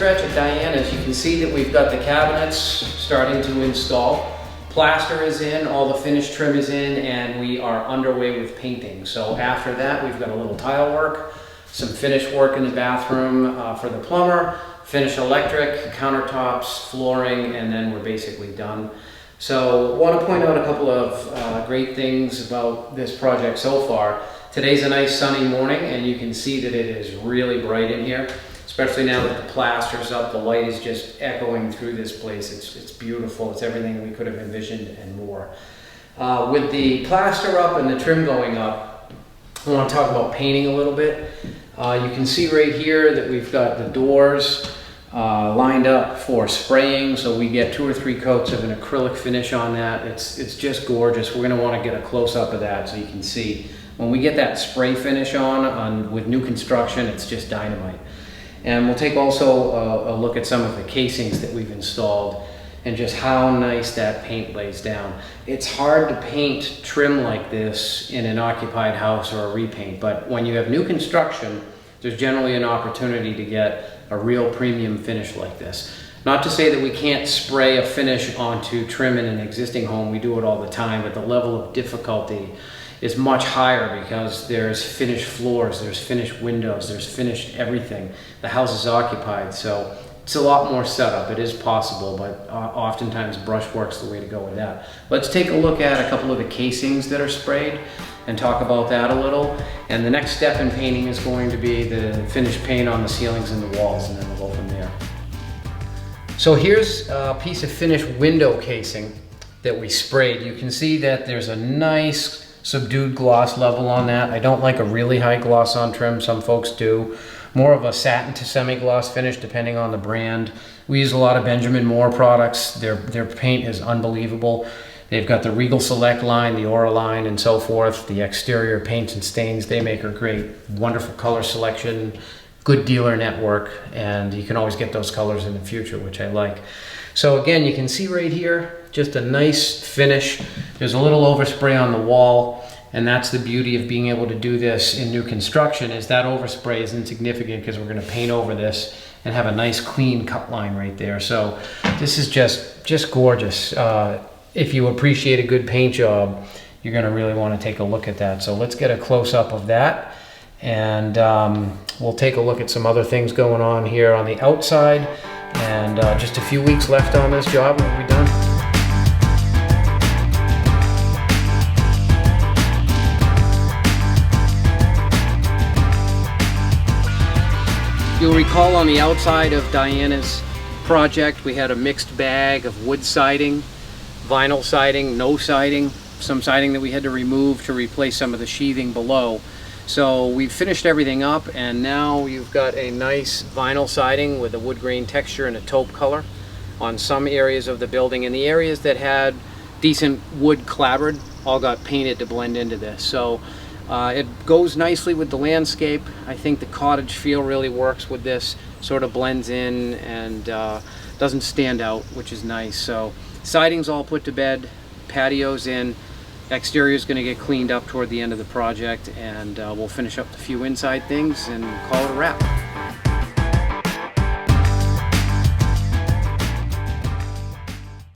stretch at Diana's, you can see that we've got the cabinets starting to install. Plaster is in, all the finished trim is in, and we are underway with painting. So after that, we've got a little tile work, some finish work in the bathroom for the plumber, finish electric, countertops, flooring, and then we're basically done. So I want to point out a couple of great things about this project so far. Today's a nice sunny morning, and you can see that it is really bright in here, especially now that the plaster's up. The light is just echoing through this place. It's beautiful. It's everything we could have envisioned and more. With the plaster up and the trim going up, I want to talk about painting a little bit. You can see right here that we've got the doors lined up for spraying, so we get 2 or 3 coats of an acrylic finish on that. It's just gorgeous. We're going to want to get a close-up of that so you can see. When we get that spray finish on with new construction, it's just dynamite. And we'll take also a look at some of the casings that we've installed and just how nice that paint lays down. It's hard to paint trim like this in an occupied house or a repaint, but when you have new construction, there's generally an opportunity to get a real premium finish like this. Not to say that we can't spray a finish onto trim in an existing home, we do it all the time, but the level of difficulty is much higher because there's finished floors, there's finished windows, there's finished everything. The house is occupied, so it's a lot more setup. It is possible, but oftentimes brushwork's the way to go with that. Let's take a look at a couple of the casings that are sprayed and talk about that a little. And the next step in painting is going to be the finished paint on the ceilings and the walls, and then we'll go from there. So here's a piece of finished window casing that we sprayed. You can see that there's a nice subdued gloss level on that. I don't like a really high gloss on trim, some folks do. More of a satin to semi-gloss finish depending on the brand. We use a lot of Benjamin Moore products. Their paint is unbelievable. They've got the Regal Select line, the Aura line, and so forth. The exterior paints and stains they make are great. Wonderful color selection, good dealer network, and you can always get those colors in the future, which I like. So again, you can see right here, just a nice finish. There's a little overspray on the wall, and that's the beauty of being able to do this in new construction, is that overspray is insignificant because we're going to paint over this and have a nice clean cut line right there. So this is just gorgeous. If you appreciate a good paint job, you're going to really want to take a look at that. So let's get a close-up of that, and we'll take a look at some other things going on here on the outside. And just a few weeks left on this job and we'll be done. You'll recall on the outside of Diana's project, we had a mixed bag of wood siding, vinyl siding, no siding, some siding that we had to remove to replace some of the sheathing below. So we've finished everything up, and now you've got a nice vinyl siding with a wood grain texture and a taupe color on some areas of the building. And the areas that had decent wood clapboard all got painted to blend into this. So it goes nicely with the landscape. I think the cottage feel really works with this, sort of blends in and doesn't stand out, which is nice. So siding's all put to bed, patio's in. Exterior is going to get cleaned up toward the end of the project, and we'll finish up the few inside things and call it a wrap.